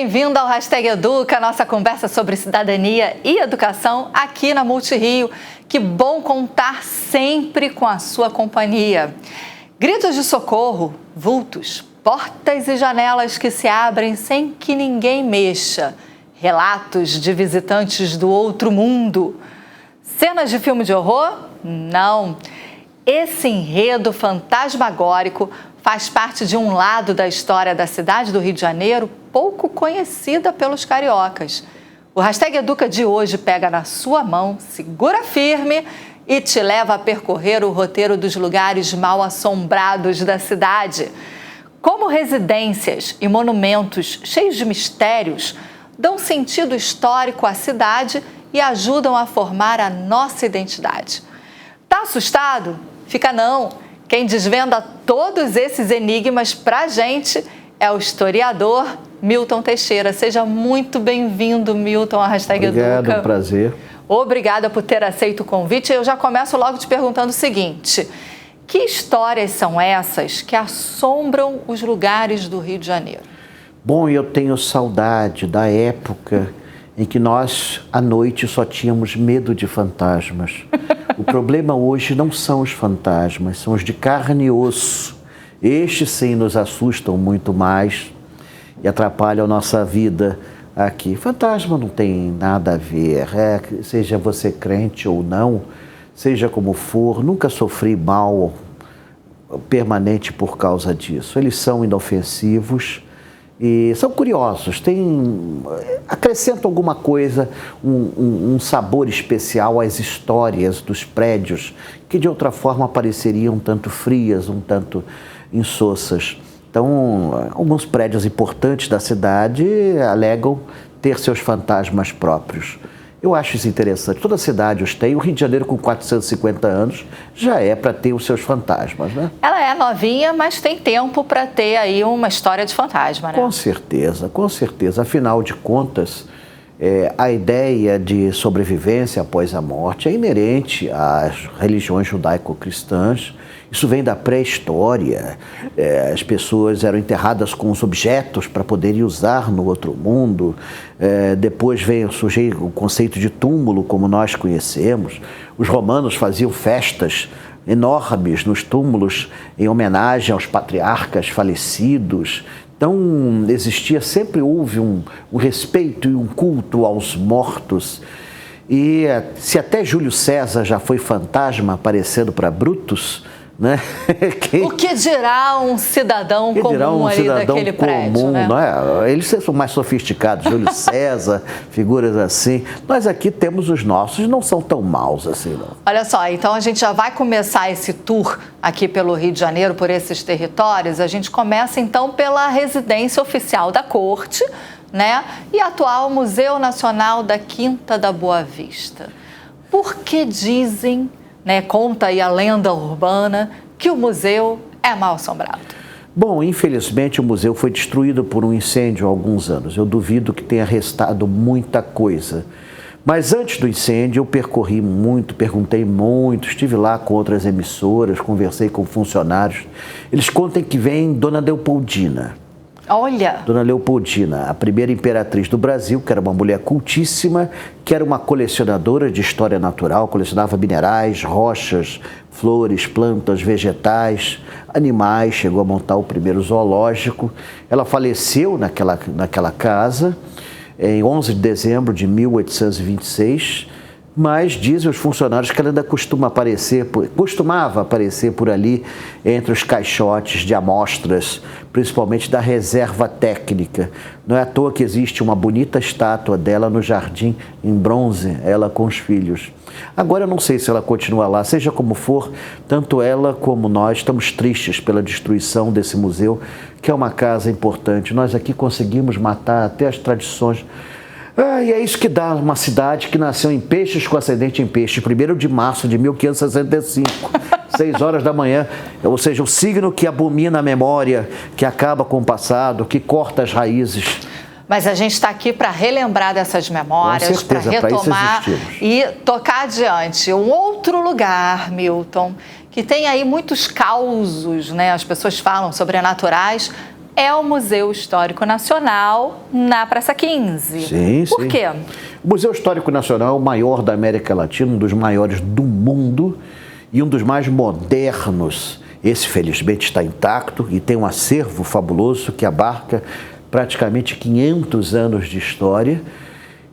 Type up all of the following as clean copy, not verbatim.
Bem-vindo ao Hashtag Educa, nossa conversa sobre cidadania e educação aqui na Multirio. Que bom contar sempre com a sua companhia. Gritos de socorro, vultos, portas e janelas que se abrem sem que ninguém mexa. Relatos de visitantes do outro mundo. Cenas de filme de horror? Não. Esse enredo fantasmagórico faz parte de um lado da história da cidade do Rio de Janeiro pouco conhecida pelos cariocas. O Hashtag Educa de hoje pega na sua mão, segura firme e te leva a percorrer o roteiro dos lugares mal assombrados da cidade. Como residências e monumentos cheios de mistérios dão sentido histórico à cidade e ajudam a formar a nossa identidade. Tá assustado? Fica não! Quem desvenda todos esses enigmas pra gente é o historiador Milton Teixeira. Seja muito bem-vindo, Milton, ao Hashtag Educa. Obrigado, prazer. Obrigada por ter aceito o convite. Eu já começo logo te perguntando o seguinte: que histórias são essas que assombram os lugares do Rio de Janeiro? Bom, eu tenho saudade da época em que nós, à noite, só tínhamos medo de fantasmas. O problema hoje não são os fantasmas, são os de carne e osso. Estes sim nos assustam muito mais e atrapalham a nossa vida aqui. Fantasma não tem nada a ver, seja você crente ou não, seja como for, nunca sofri mal permanente por causa disso. Eles são inofensivos e são curiosos, acrescentam alguma coisa, um sabor especial às histórias dos prédios que de outra forma pareceriam um tanto frias, um tanto insossas. Então, alguns prédios importantes da cidade alegam ter seus fantasmas próprios. Eu acho isso interessante. Toda cidade os tem. O Rio de Janeiro, com 450 anos, já é para ter os seus fantasmas, né? Ela é novinha, mas tem tempo para ter aí uma história de fantasma, né? Com certeza, com certeza. Afinal de contas, a ideia de sobrevivência após a morte é inerente às religiões judaico-cristãs. Isso vem da pré-história. As pessoas eram enterradas com os objetos para poderem usar no outro mundo. Depois surgiu o conceito de túmulo, como nós conhecemos. Os romanos faziam festas enormes nos túmulos em homenagem aos patriarcas falecidos. Então, sempre houve um respeito e um culto aos mortos. E se até Júlio César já foi fantasma aparecendo para Brutus, né? O que dirá um cidadão comum ali daquele prédio, né? Não é? Eles são mais sofisticados, Júlio César, figuras assim. Nós aqui temos os nossos, não são tão maus assim, não. Olha só, então a gente já vai começar esse tour aqui pelo Rio de Janeiro, por esses territórios. A gente começa então pela residência oficial da corte, né? E atual Museu Nacional da Quinta da Boa Vista. Por que dizem, né, conta aí a lenda urbana, que o museu é mal assombrado? Bom, infelizmente o museu foi destruído por um incêndio há alguns anos. Eu duvido que tenha restado muita coisa. Mas antes do incêndio eu percorri muito, perguntei muito, estive lá com outras emissoras, conversei com funcionários. Eles contam que vem Dona Leopoldina. Olha! Dona Leopoldina, a primeira imperatriz do Brasil, que era uma mulher cultíssima, que era uma colecionadora de história natural, colecionava minerais, rochas, flores, plantas, vegetais, animais, chegou a montar o primeiro zoológico. Ela faleceu naquela casa em 11 de dezembro de 1826, mas dizem os funcionários que ela ainda costumava aparecer por ali entre os caixotes de amostras, principalmente da reserva técnica. Não é à toa que existe uma bonita estátua dela no jardim em bronze, ela com os filhos. Agora eu não sei se ela continua lá, seja como for, tanto ela como nós estamos tristes pela destruição desse museu, que é uma casa importante. Nós aqui conseguimos matar até as tradições. E é isso que dá uma cidade que nasceu em Peixes com ascendente em Peixe, 1º de março de 1565, 6 horas da manhã, ou seja, o signo que abomina a memória, que acaba com o passado, que corta as raízes. Mas a gente está aqui para relembrar dessas memórias, para retomar e tocar adiante. Um outro lugar, Milton, que tem aí muitos causos, né? As pessoas falam sobrenaturais, é o Museu Histórico Nacional na Praça 15. Sim, Por sim. quê? O Museu Histórico Nacional é o maior da América Latina, um dos maiores do mundo e um dos mais modernos. Esse, felizmente, está intacto e tem um acervo fabuloso que abarca praticamente 500 anos de história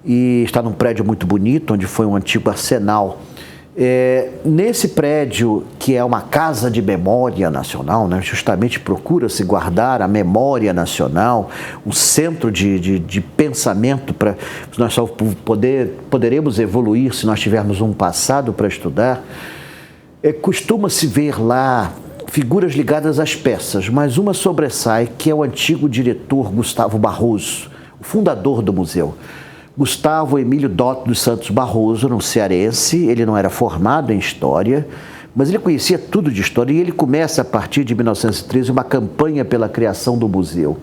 e está num prédio muito bonito, onde foi um antigo arsenal. Nesse prédio, que é uma casa de memória nacional, né, justamente procura-se guardar a memória nacional, um centro de pensamento para nós só poderemos evoluir se nós tivermos um passado para estudar. Costuma-se ver lá figuras ligadas às peças, mas uma sobressai, que é o antigo diretor Gustavo Barroso, o fundador do museu. Gustavo Emílio Dotto dos Santos Barroso, um cearense. Ele não era formado em História, mas ele conhecia tudo de História e ele começa, a partir de 1913, uma campanha pela criação do museu.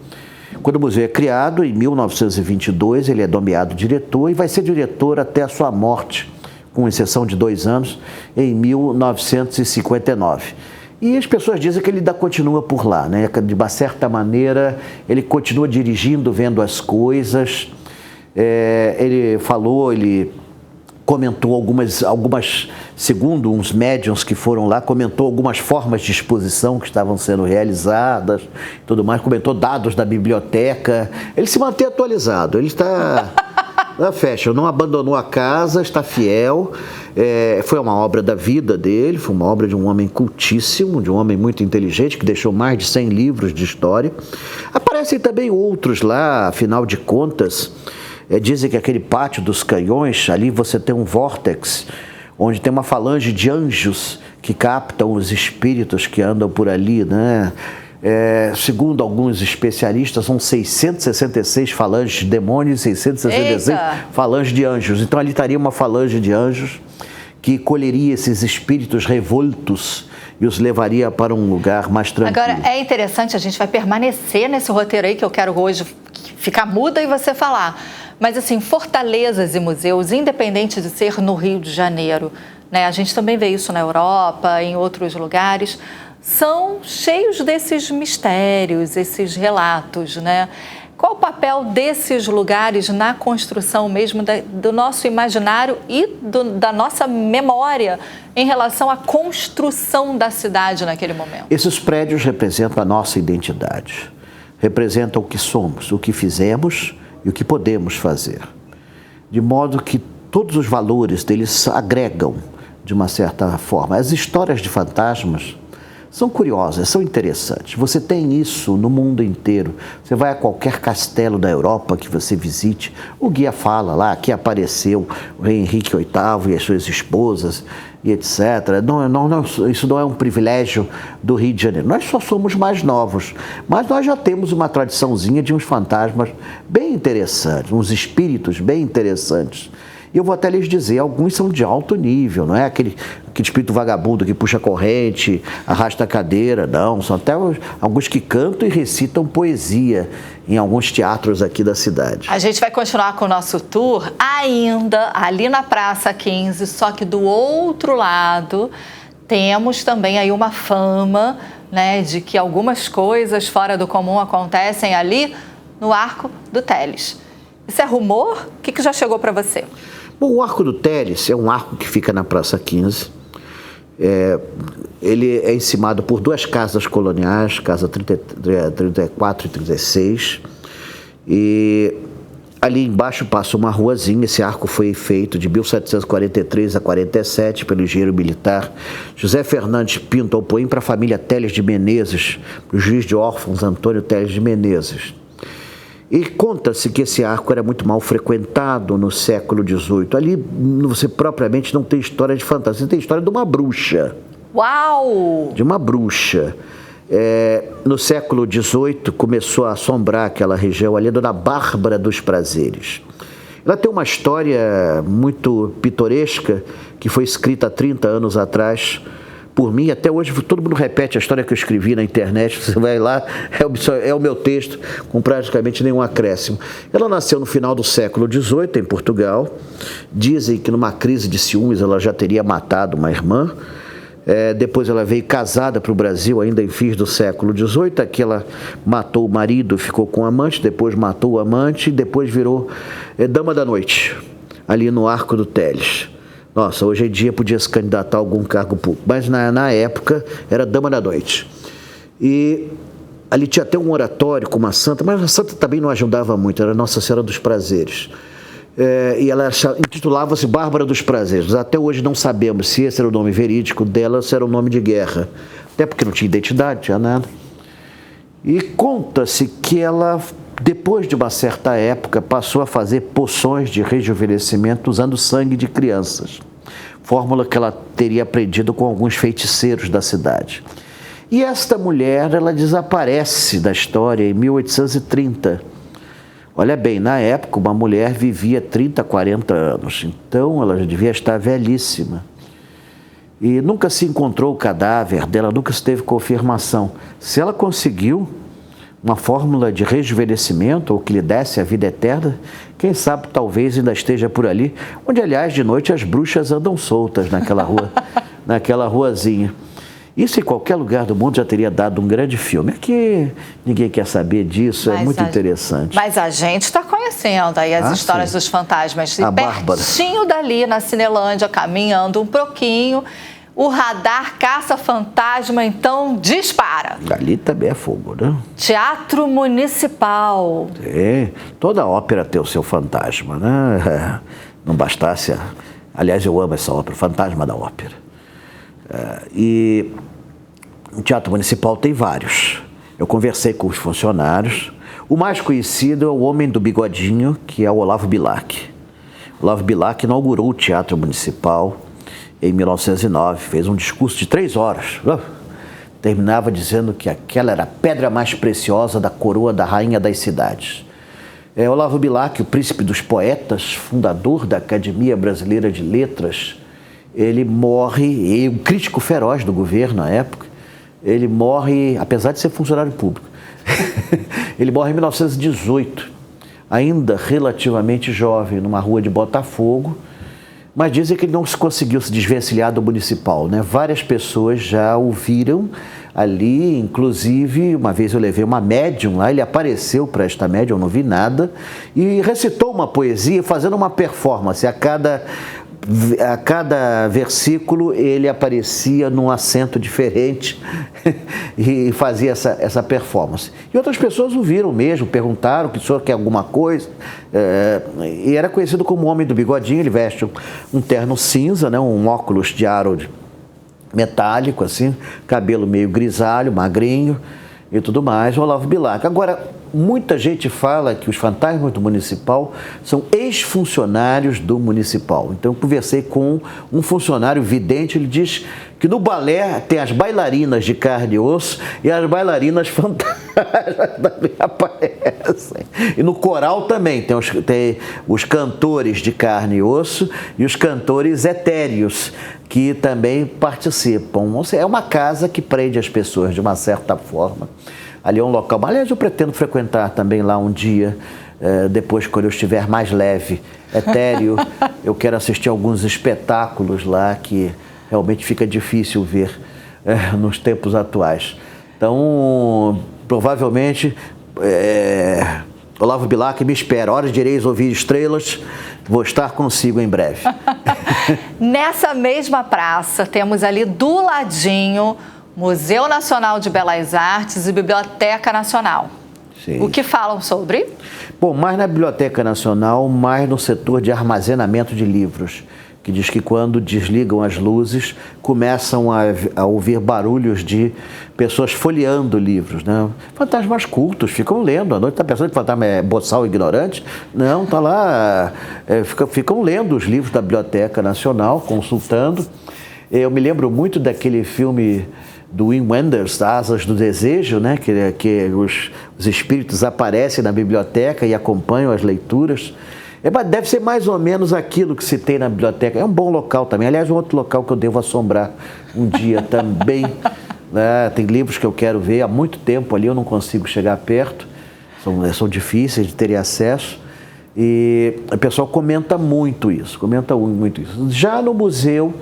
Quando o museu é criado, em 1922, ele é nomeado diretor e vai ser diretor até a sua morte, com exceção de 2 anos, em 1959. E as pessoas dizem que ele ainda continua por lá, né? De uma certa maneira, ele continua dirigindo, vendo as coisas. Ele comentou algumas, segundo uns médiuns que foram lá, comentou algumas formas de exposição que estavam sendo realizadas, tudo mais, comentou dados da biblioteca. Ele se mantém atualizado, ele está na fashion, não abandonou a casa, está fiel. Foi uma obra da vida dele, foi uma obra de um homem cultíssimo, de um homem muito inteligente, que deixou mais de 100 livros de história. Aparecem também outros lá, afinal de contas. Dizem que aquele pátio dos canhões, ali você tem um vórtex, onde tem uma falange de anjos que captam os espíritos que andam por ali, né? Segundo alguns especialistas, são 666 falanges de demônios e 666 falanges de anjos. Então ali estaria uma falange de anjos que colheria esses espíritos revoltos e os levaria para um lugar mais tranquilo. Agora, é interessante, a gente vai permanecer nesse roteiro aí, que eu quero hoje ficar muda e você falar. Mas, assim, fortalezas e museus, independente de ser no Rio de Janeiro, né? A gente também vê isso na Europa, em outros lugares, são cheios desses mistérios, esses relatos, né? Qual o papel desses lugares na construção mesmo do nosso imaginário e da nossa memória em relação à construção da cidade naquele momento? Esses prédios representam a nossa identidade, representam o que somos, o que fizemos e o que podemos fazer. De modo que todos os valores deles agregam, de uma certa forma. As histórias de fantasmas são curiosas, são interessantes. Você tem isso no mundo inteiro. Você vai a qualquer castelo da Europa que você visite, o guia fala lá que apareceu o rei Henrique VIII e as suas esposas e etc. Isso não é um privilégio do Rio de Janeiro. Nós só somos mais novos, mas nós já temos uma tradiçãozinha de uns fantasmas bem interessantes, uns espíritos bem interessantes. E eu vou até lhes dizer, alguns são de alto nível, não é aquele espírito vagabundo que puxa corrente, arrasta a cadeira, não. São até alguns que cantam e recitam poesia em alguns teatros aqui da cidade. A gente vai continuar com o nosso tour ainda ali na Praça 15, só que do outro lado temos também aí uma fama, né, de que algumas coisas fora do comum acontecem ali no Arco do Teles. Isso é rumor? O que já chegou para você? Bom, o Arco do Teles é um arco que fica na Praça 15. Ele é encimado por 2 casas coloniais, casa 34 e 36. E ali embaixo passa uma ruazinha. Esse arco foi feito de 1743 a 47 pelo engenheiro militar José Fernandes Pinto Alpoim para a família Teles de Menezes, o juiz de órfãos Antônio Teles de Menezes. E conta-se que esse arco era muito mal frequentado no século XVIII. Ali você propriamente não tem história de fantasia, tem história de uma bruxa. Uau! De uma bruxa. No século XVIII começou a assombrar aquela região ali, a Dona Bárbara dos Prazeres. Ela tem uma história muito pitoresca que foi escrita há 30 anos atrás por mim. Até hoje todo mundo repete a história que eu escrevi na internet. Você vai lá, é o meu texto com praticamente nenhum acréscimo. Ela nasceu no final do século XVIII em Portugal. Dizem que numa crise de ciúmes ela já teria matado uma irmã. Depois ela veio casada para o Brasil, ainda em fins do século XVIII. Aqui ela matou o marido, ficou com o amante, depois matou o amante, depois virou dama da noite, ali no Arco do Teles. Nossa, hoje em dia podia se candidatar a algum cargo público, mas na época era dama da noite. E ali tinha até um oratório com uma santa, mas a santa também não ajudava muito, era Nossa Senhora dos Prazeres. E ela intitulava-se Bárbara dos Prazeres. Até hoje não sabemos se esse era o nome verídico dela ou se era o nome de guerra, até porque não tinha identidade, não tinha nada. E conta-se que ela, depois de uma certa época, passou a fazer poções de rejuvenescimento usando sangue de crianças, fórmula que ela teria aprendido com alguns feiticeiros da cidade. E esta mulher, ela desaparece da história em 1830. Olha bem, na época uma mulher vivia 30, 40 anos, então ela já devia estar velhíssima. E nunca se encontrou o cadáver dela, nunca se teve confirmação. Se ela conseguiu uma fórmula de rejuvenescimento ou que lhe desse a vida eterna, quem sabe talvez ainda esteja por ali, onde aliás de noite as bruxas andam soltas naquela rua, naquela ruazinha. Isso em qualquer lugar do mundo já teria dado um grande filme. Aqui ninguém quer saber disso, é muito interessante. Mas a gente está conhecendo aí as histórias dos fantasmas. A Bárbara. Pertinho dali na Cinelândia, caminhando um pouquinho, o radar caça-fantasma, então, dispara. Ali também é fogo, né? Teatro Municipal. Toda ópera tem o seu fantasma, né? Não bastasse... Aliás, eu amo essa ópera, Fantasma da Ópera. E o Teatro Municipal tem vários. Eu conversei com os funcionários. O mais conhecido é o homem do bigodinho, que é o Olavo Bilac. O Olavo Bilac inaugurou o Teatro Municipal em 1909, fez um discurso de 3 horas. Terminava dizendo que aquela era a pedra mais preciosa da coroa da rainha das cidades. Olavo Bilac, o príncipe dos poetas, fundador da Academia Brasileira de Letras, ele morre, e um crítico feroz do governo na época, ele morre, apesar de ser funcionário público, ele morre em 1918, ainda relativamente jovem, numa rua de Botafogo, mas dizem que ele não conseguiu se desvencilhar do municipal, né? Várias pessoas já o viram ali, inclusive, uma vez eu levei uma médium lá, ele apareceu para esta médium, eu não vi nada, e recitou uma poesia fazendo uma performance. A cada versículo ele aparecia num acento diferente e fazia essa performance. E outras pessoas o viram mesmo, perguntaram que o senhor quer alguma coisa. E era conhecido como o homem do bigodinho. Ele veste um terno cinza, né, um óculos de aro metálico, assim, cabelo meio grisalho, magrinho e tudo mais, o Olavo Bilac. Agora, muita gente fala que os fantasmas do Municipal são ex-funcionários do Municipal. Então, eu conversei com um funcionário vidente, ele diz que no balé tem as bailarinas de carne e osso e as bailarinas fantasmas também aparecem. E no coral também tem os cantores de carne e osso e os cantores etéreos, que também participam. É uma casa que prende as pessoas de uma certa forma. Ali é um local, aliás, eu pretendo frequentar também lá um dia, depois quando eu estiver mais leve, etéreo. Eu quero assistir alguns espetáculos lá que realmente fica difícil ver nos tempos atuais. Então, provavelmente, Olavo Bilac me espera. Horas direis ouvir estrelas, vou estar consigo em breve. Nessa mesma praça, temos ali do ladinho Museu Nacional de Belas Artes e Biblioteca Nacional. Sim. O que falam sobre? Bom, mais na Biblioteca Nacional, mais no setor de armazenamento de livros, que diz que quando desligam as luzes, começam a ouvir barulhos de pessoas folheando livros, né? Fantasmas cultos, ficam lendo. À noite está pensando que fantasma é boçal ignorante? Não, está lá, ficam lendo os livros da Biblioteca Nacional, consultando. Eu me lembro muito daquele filme do Wim Wenders, Asas do Desejo, né? que os espíritos aparecem na biblioteca e acompanham as leituras. Deve ser mais ou menos aquilo que se tem na biblioteca. É um bom local também. Aliás, um outro local que eu devo assombrar um dia também. Tem livros que eu quero ver há muito tempo ali, eu não consigo chegar perto. São difíceis de ter acesso. E o pessoal comenta muito isso. Já no museu,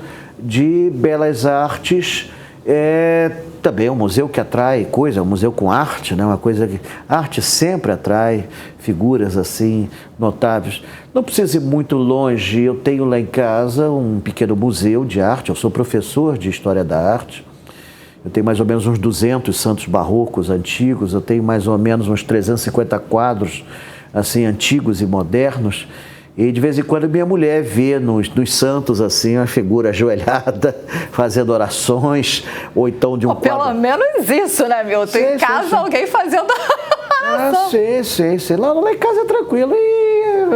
de belas artes. Também é um museu que atrai coisa, um museu com arte, né? Uma coisa que arte sempre atrai figuras assim notáveis. Não precisa ir muito longe, eu tenho lá em casa um pequeno museu de arte, eu sou professor de História da Arte. Eu tenho mais ou menos uns 200 santos barrocos antigos, eu tenho mais ou menos uns 350 quadros assim antigos e modernos. E de vez em quando minha mulher vê nos santos assim uma figura ajoelhada, fazendo orações, ou então de um quadro... Pelo menos isso, né, Milton? Em casa alguém fazendo sim. Lá em casa é tranquilo. E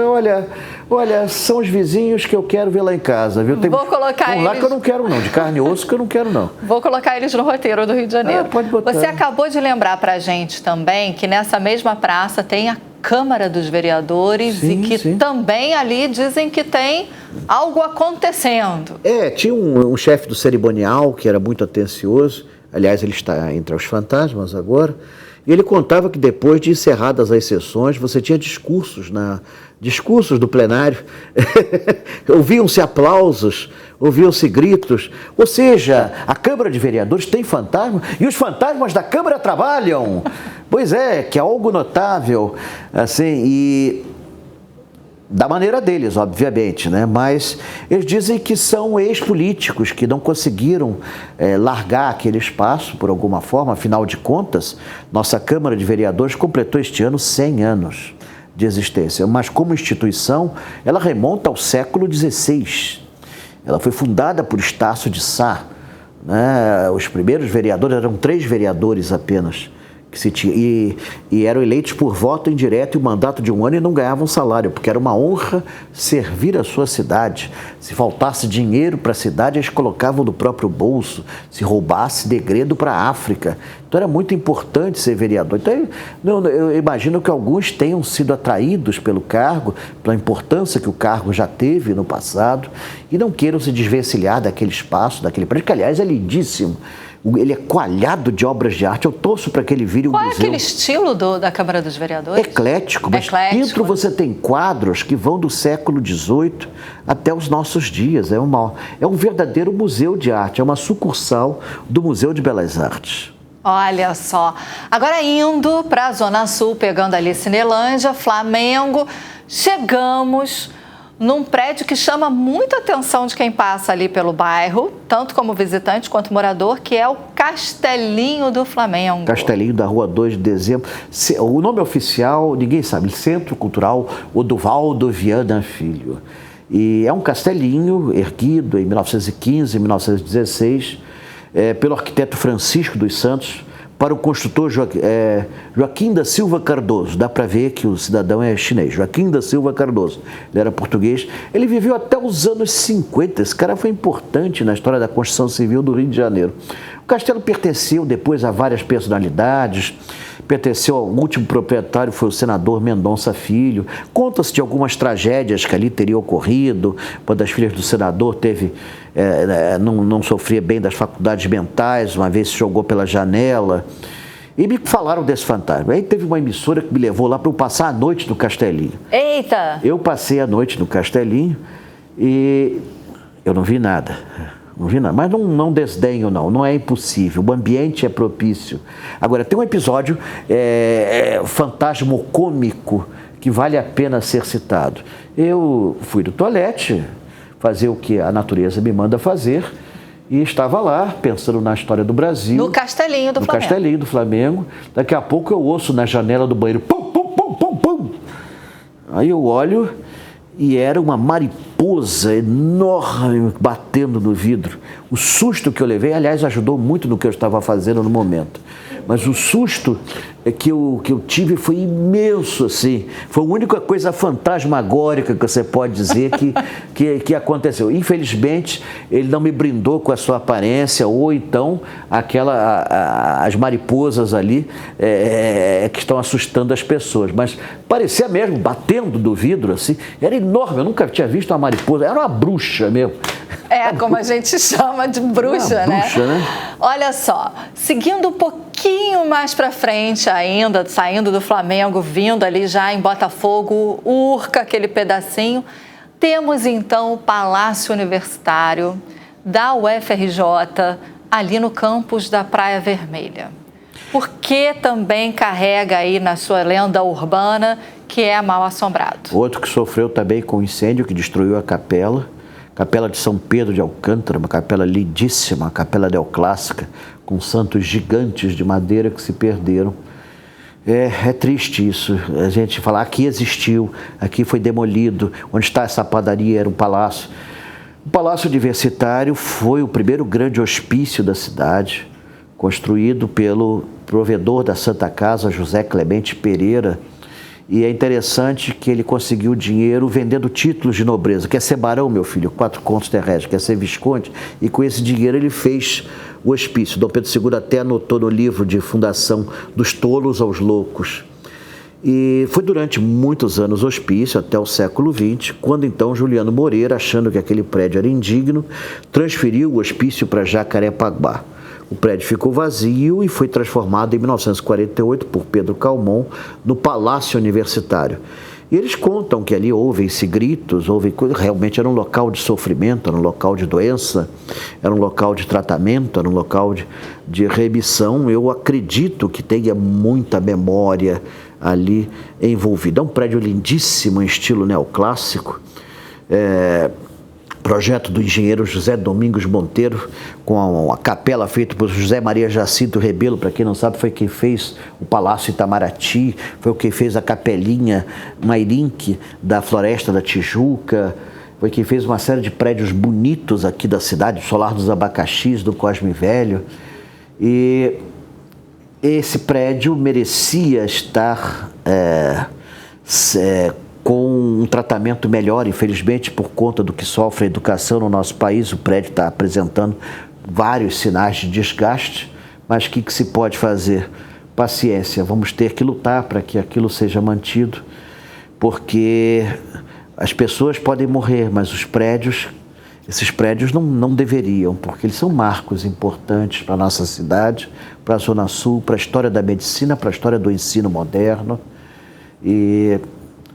olha, são os vizinhos que eu quero ver lá em casa, viu? Vou colocar eles... lá que eu não quero não, de carne e osso que eu não quero não. Vou colocar eles no roteiro do Rio de Janeiro. Pode botar. Você acabou de lembrar pra gente também que nessa mesma praça tem a Câmara dos Vereadores sim. Também ali dizem que tem algo acontecendo. Tinha um chefe do cerimonial que era muito atencioso, aliás, ele está entre os fantasmas agora, e ele contava que depois de encerradas as sessões, você tinha discursos do plenário, ouviam-se aplausos, ouviam-se gritos, ou seja, a Câmara de Vereadores tem fantasma e os fantasmas da Câmara trabalham. Pois é, que é algo notável, assim, e da maneira deles, obviamente, né? Mas eles dizem que são ex-políticos que não conseguiram largar aquele espaço por alguma forma. Afinal de contas, nossa Câmara de Vereadores completou este ano 100 anos de existência, mas como instituição, ela remonta ao século XVI. Ela foi fundada por Estácio de Sá, né? Os primeiros vereadores eram 3 vereadores apenas, que se tinha, e eram eleitos por voto indireto e o mandato de 1 ano e não ganhavam salário, porque era uma honra servir a sua cidade. Se faltasse dinheiro para a cidade, eles colocavam do próprio bolso, se roubasse degredo para a África. Então era muito importante ser vereador. Então eu imagino que alguns tenham sido atraídos pelo cargo, pela importância que o cargo já teve no passado, e não queiram se desvencilhar daquele espaço, daquele prédio, que aliás é lindíssimo. Ele é coalhado de obras de arte. Eu torço para que ele vire um museu. Qual é aquele estilo da Câmara dos Vereadores? Eclético, mas dentro você tem quadros que vão do século XVIII até os nossos dias. É um verdadeiro museu de arte, é uma sucursal do Museu de Belas Artes. Olha só. Agora indo para a Zona Sul, pegando ali Cinelândia, Flamengo, chegamos num prédio que chama muita atenção de quem passa ali pelo bairro, tanto como visitante quanto morador, que é o Castelinho do Flamengo. Castelinho da Rua 2 de Dezembro. O nome oficial, ninguém sabe, Centro Cultural Oduvaldo Viana Filho. E é um castelinho erguido em 1915, 1916, pelo arquiteto Francisco dos Santos, para o construtor Joaquim da Silva Cardoso. Dá para ver que o cidadão é chinês, Joaquim da Silva Cardoso. Ele era português. Ele viveu até os anos 50. Esse cara foi importante na história da construção civil do Rio de Janeiro. O castelo pertenceu depois a várias personalidades. Pertenceu ao último proprietário, foi o senador Mendonça Filho. Conta-se de algumas tragédias que ali teriam ocorrido. Uma das filhas do senador não sofria bem das faculdades mentais, uma vez se jogou pela janela. E me falaram desse fantasma. Aí teve uma emissora que me levou lá para eu passar a noite no Castelinho. Eita! Eu passei a noite no Castelinho e eu não vi nada. Não vi nada, mas não desdenho não é impossível, o ambiente é propício. Agora, tem um episódio fantasmocômico que vale a pena ser citado. Eu fui do toalete, fazer o que a natureza me manda fazer, e estava lá, pensando na história do Brasil. No Castelinho do Flamengo. No Castelinho do Flamengo. Daqui a pouco eu ouço na janela do banheiro, pum, pum, pum, pum, pum. Aí eu olho e era uma mariposa enorme batendo no vidro. O susto que eu levei, aliás, ajudou muito no que eu estava fazendo no momento. Mas o susto que eu tive foi imenso, assim. Foi a única coisa fantasmagórica que você pode dizer que aconteceu. Infelizmente, ele não me brindou com a sua aparência, ou então as mariposas ali que estão assustando as pessoas. Mas parecia mesmo, batendo do vidro, assim. Era enorme, eu nunca tinha visto uma mariposa, era uma bruxa mesmo. Como a gente chama de bruxa, né? Bruxa, né? Olha só, seguindo um pouquinho mais para frente ainda, saindo do Flamengo, vindo ali já em Botafogo, Urca, aquele pedacinho, temos então o Palácio Universitário, da UFRJ, ali no campus da Praia Vermelha. Por que também carrega aí na sua lenda urbana que é mal assombrado? Outro que sofreu também com incêndio, que destruiu a capela de São Pedro de Alcântara, uma capela lindíssima, uma capela neoclássica, com santos gigantes de madeira que se perderam. É triste isso, a gente falar, aqui existiu, aqui foi demolido, onde está essa padaria era um palácio. O Palácio Universitário foi o primeiro grande hospício da cidade, construído pelo provedor da Santa Casa, José Clemente Pereira, e é interessante que ele conseguiu dinheiro vendendo títulos de nobreza. Quer ser barão, meu filho? 4 contos terrestres. Quer ser visconde? E com esse dinheiro ele fez o hospício. Dom Pedro II até anotou no livro de fundação dos tolos aos loucos. E foi durante muitos anos hospício, até o século XX, quando então Juliano Moreira, achando que aquele prédio era indigno, transferiu o hospício para Jacarepaguá. O prédio ficou vazio e foi transformado em 1948 por Pedro Calmon no Palácio Universitário. E eles contam que ali ouvem-se gritos, realmente era um local de sofrimento, era um local de doença, era um local de tratamento, era um local de remissão. Eu acredito que tenha muita memória ali envolvida. É um prédio lindíssimo em estilo neoclássico, projeto do engenheiro José Domingos Monteiro, com a capela feita por José Maria Jacinto Rebelo, para quem não sabe, foi quem fez o Palácio Itamaraty, foi quem fez a capelinha Mairinque da Floresta da Tijuca, foi quem fez uma série de prédios bonitos aqui da cidade, o Solar dos Abacaxis, do Cosme Velho. E esse prédio merecia estar com um tratamento melhor. Infelizmente, por conta do que sofre a educação no nosso país, o prédio está apresentando vários sinais de desgaste, mas o que se pode fazer? Paciência, vamos ter que lutar para que aquilo seja mantido, porque as pessoas podem morrer, mas esses prédios não deveriam, porque eles são marcos importantes para a nossa cidade, para a Zona Sul, para a história da medicina, para a história do ensino moderno. E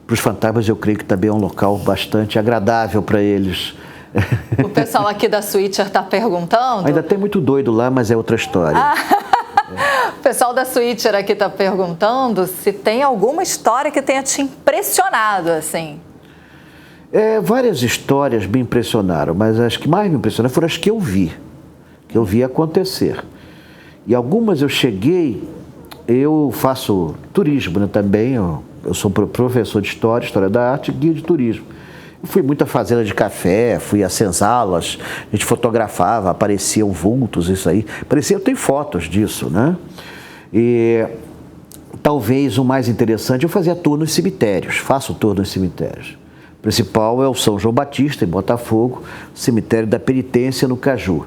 para os fantasmas, eu creio que também é um local bastante agradável para eles. O pessoal aqui da Switcher está perguntando. Ainda tem muito doido lá, mas é outra história. O pessoal da Switcher aqui está perguntando se tem alguma história que tenha te impressionado, assim. Várias histórias me impressionaram, mas as que mais me impressionaram foram as que eu vi acontecer. E algumas eu faço turismo, né, também, eu sou professor de história da arte e guia de turismo. Eu fui muito à fazenda de café, fui às senzalas, a gente fotografava, apareciam vultos, isso aí. Eu tenho fotos disso, né? E talvez o mais interessante, eu fazia tour nos cemitérios, faço tour nos cemitérios. O principal é o São João Batista, em Botafogo, o cemitério da Penitência, no Caju.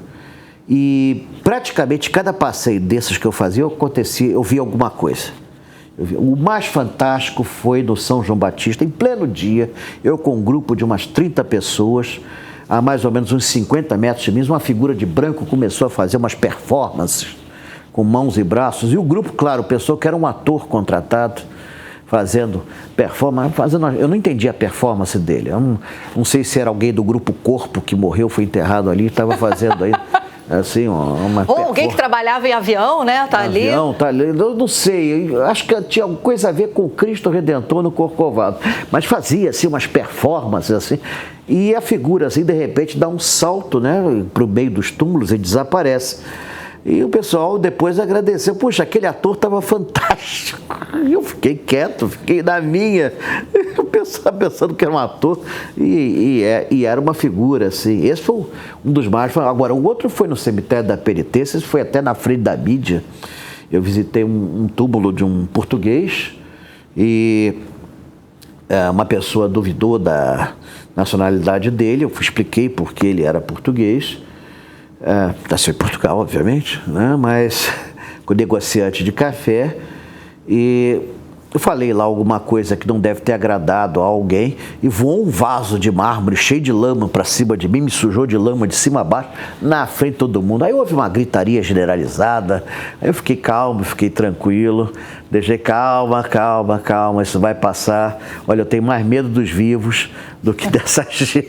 E praticamente cada passeio desses que eu fazia, eu via alguma coisa. O mais fantástico foi no São João Batista, em pleno dia, eu com um grupo de umas 30 pessoas, a mais ou menos uns 50 metros de mim, uma figura de branco começou a fazer umas performances com mãos e braços, e o grupo, claro, pensou que era um ator contratado, fazendo performance, eu não entendi a performance dele, eu não sei se era alguém do grupo Corpo que morreu, foi enterrado ali, estava fazendo aí... Assim, ou alguém que trabalhava em avião, né? Tá ali. Eu não sei, eu acho que tinha alguma coisa a ver com o Cristo Redentor no Corcovado, mas fazia assim umas performances assim, e a figura assim de repente dá um salto, né, para o meio dos túmulos e desaparece. E o pessoal depois agradeceu, puxa, aquele ator estava fantástico. E eu fiquei quieto, fiquei na minha. O pessoal pensando que era um ator e era uma figura, assim. Esse foi um dos mais. Agora, o outro foi no cemitério da Penitência, esse foi até na frente da mídia. Eu visitei um túmulo de um português e uma pessoa duvidou da nacionalidade dele. Eu expliquei por que ele era português. Nasceu em Portugal, obviamente, né? Mas com negociante de café, e eu falei lá alguma coisa que não deve ter agradado a alguém, e voou um vaso de mármore cheio de lama para cima de mim, me sujou de lama de cima a baixo, na frente de todo mundo. Aí houve uma gritaria generalizada, aí eu fiquei calmo, fiquei tranquilo, deixei calma, isso vai passar. Olha, eu tenho mais medo dos vivos do que dessa gente.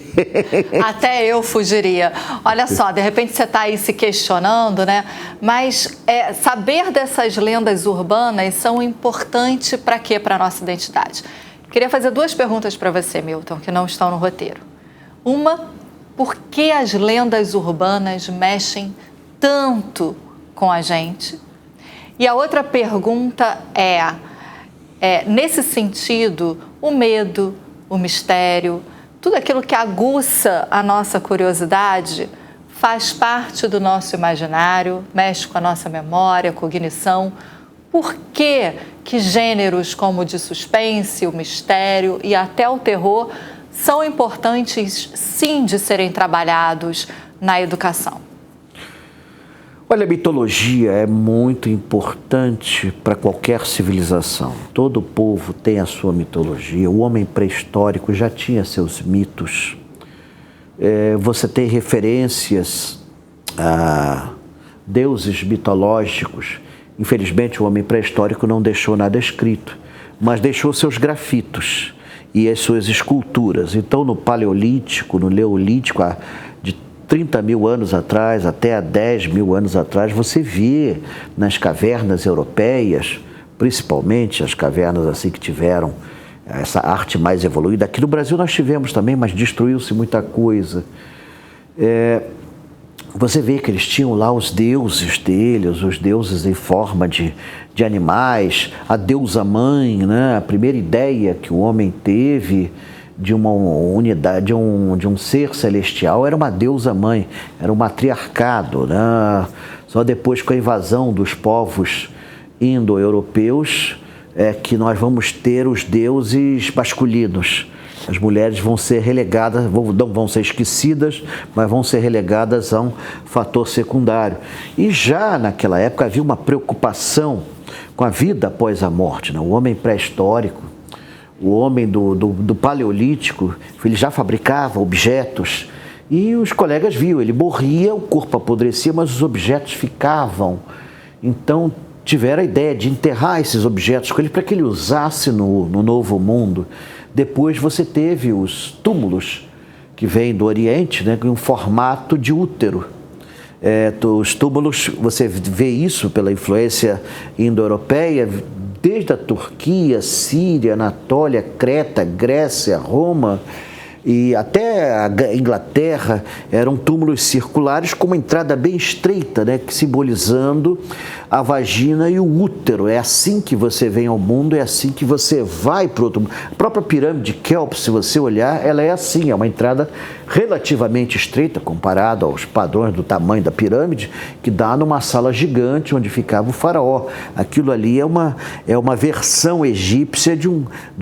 Até eu fugiria. Olha só, de repente você está aí se questionando, né? Mas saber dessas lendas urbanas são importantes para quê? Para a nossa identidade. Queria fazer 2 perguntas para você, Milton, que não estão no roteiro. Uma, por que as lendas urbanas mexem tanto com a gente? E a outra pergunta nesse sentido, o medo, o mistério, tudo aquilo que aguça a nossa curiosidade faz parte do nosso imaginário, mexe com a nossa memória, cognição. Por que gêneros como o de suspense, o mistério e até o terror são importantes, sim, de serem trabalhados na educação? Olha, a mitologia é muito importante para qualquer civilização. Todo povo tem a sua mitologia. O homem pré-histórico já tinha seus mitos. Você tem referências a deuses mitológicos. Infelizmente, o homem pré-histórico não deixou nada escrito, mas deixou seus grafitos e as suas esculturas. Então, no Paleolítico, no Neolítico, de 30 mil anos atrás, até há 10 mil anos atrás, você vê nas cavernas europeias, principalmente as cavernas assim que tiveram essa arte mais evoluída. Aqui no Brasil nós tivemos também, mas destruiu-se muita coisa. Você vê que eles tinham lá os deuses deles, os deuses em forma de animais, a deusa mãe, né? A primeira ideia que o homem teve de uma unidade, de um ser celestial, era uma deusa mãe, era um matriarcado, né? Só depois, com a invasão dos povos indo-europeus, que nós vamos ter os deuses masculinos. As mulheres vão ser relegadas, não vão ser esquecidas, mas vão ser relegadas a um fator secundário. E já naquela época havia uma preocupação com a vida após a morte, né? O homem pré-histórico, o homem do Paleolítico, ele já fabricava objetos e os colegas viam, ele morria, o corpo apodrecia, mas os objetos ficavam. Então tiveram a ideia de enterrar esses objetos com ele para que ele usasse no Novo Mundo. Depois você teve os túmulos, que vêm do Oriente, né, em um formato de útero. Os túmulos, você vê isso pela influência indo-europeia, desde a Turquia, Síria, Anatólia, Creta, Grécia, Roma e até a Inglaterra, eram túmulos circulares com uma entrada bem estreita, né, simbolizando a vagina e o útero. É assim que você vem ao mundo, é assim que você vai para o outro mundo. A própria pirâmide de Kéops, se você olhar, ela é assim, é uma entrada relativamente estreita, comparado aos padrões do tamanho da pirâmide, que dá numa sala gigante onde ficava o faraó. Aquilo ali é uma versão egípcia de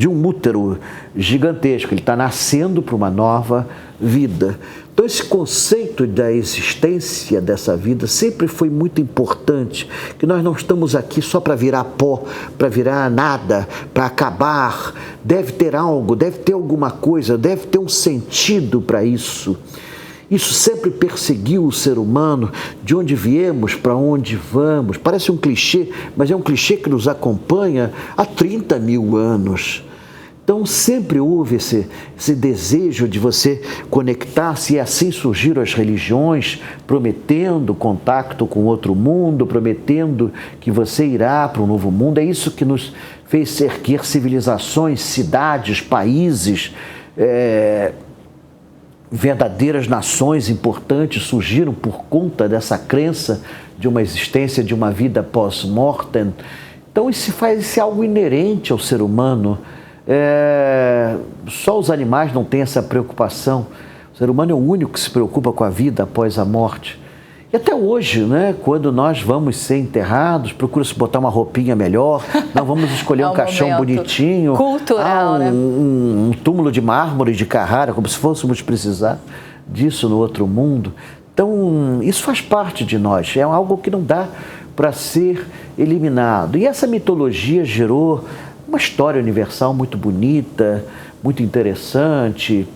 um útero gigantesco. Ele está nascendo para uma nova vida. Então, esse conceito da existência dessa vida sempre foi muito importante, que nós não estamos aqui só para virar pó, para virar nada, para acabar. Deve ter algo, deve ter alguma coisa, deve ter um sentido para isso. Isso sempre perseguiu o ser humano, de onde viemos, para onde vamos. Parece um clichê, mas é um clichê que nos acompanha há 30 mil anos. Então, sempre houve esse desejo de você conectar-se, e assim surgiram as religiões, prometendo contato com outro mundo, prometendo que você irá para um novo mundo. É isso que nos fez erguer civilizações, cidades, países, verdadeiras nações importantes surgiram por conta dessa crença de uma existência, de uma vida pós-mortem. Então, isso é algo inerente ao ser humano. Só os animais não têm essa preocupação. O ser humano é o único que se preocupa com a vida após a morte. E até hoje, né, quando nós vamos ser enterrados, procura-se botar uma roupinha melhor, não vamos escolher um caixão bonitinho, cultural, né? um túmulo de mármore de Carrara, como se fôssemos precisar disso no outro mundo. Então, isso faz parte de nós, é algo que não dá para ser eliminado. E essa mitologia gerou uma história universal muito bonita, muito interessante.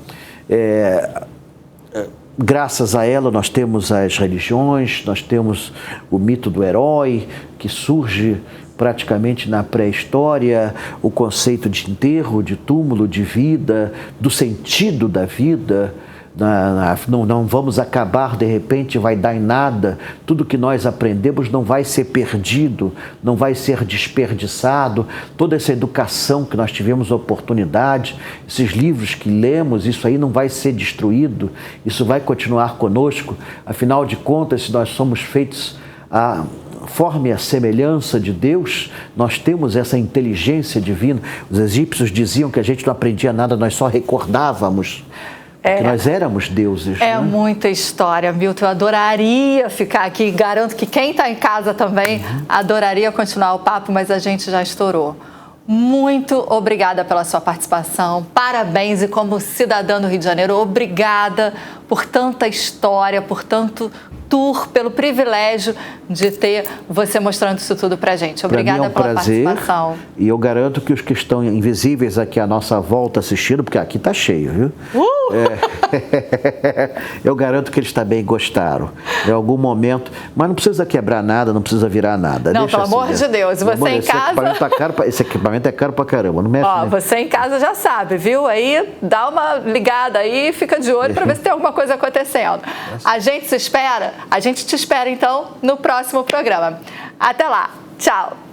Graças a ela nós temos as religiões, nós temos o mito do herói, que surge praticamente na pré-história, o conceito de enterro, de túmulo, de vida, do sentido da vida. Não vamos acabar, de repente vai dar em nada, tudo que nós aprendemos não vai ser perdido, não vai ser desperdiçado, toda essa educação que nós tivemos oportunidade, esses livros que lemos, isso aí não vai ser destruído, isso vai continuar conosco. Afinal de contas, se nós somos feitos a forma e a semelhança de Deus, nós temos essa inteligência divina. Os egípcios diziam que a gente não aprendia nada, nós só recordávamos. Porque nós éramos deuses. É, né? Muita história, Milton. Eu adoraria ficar aqui. Garanto que quem está em casa também adoraria continuar o papo, mas a gente já estourou. Muito obrigada pela sua participação. Parabéns, e como cidadã do Rio de Janeiro, obrigada por tanta história, por tanto tour, pelo privilégio de ter você mostrando isso tudo pra gente. Obrigada pela participação. E eu garanto que os que estão invisíveis aqui à nossa volta assistindo, porque aqui tá cheio, viu? Eu garanto que eles também gostaram. Em algum momento, mas não precisa quebrar nada, não precisa virar nada. Não, pelo amor de Deus. Você em casa... Esse equipamento é caro pra caramba, não mexe. Você em casa já sabe, viu? Aí dá uma ligada aí, fica de olho para ver se tem alguma coisa acontecendo. A gente te espera então no próximo programa. Até lá, tchau!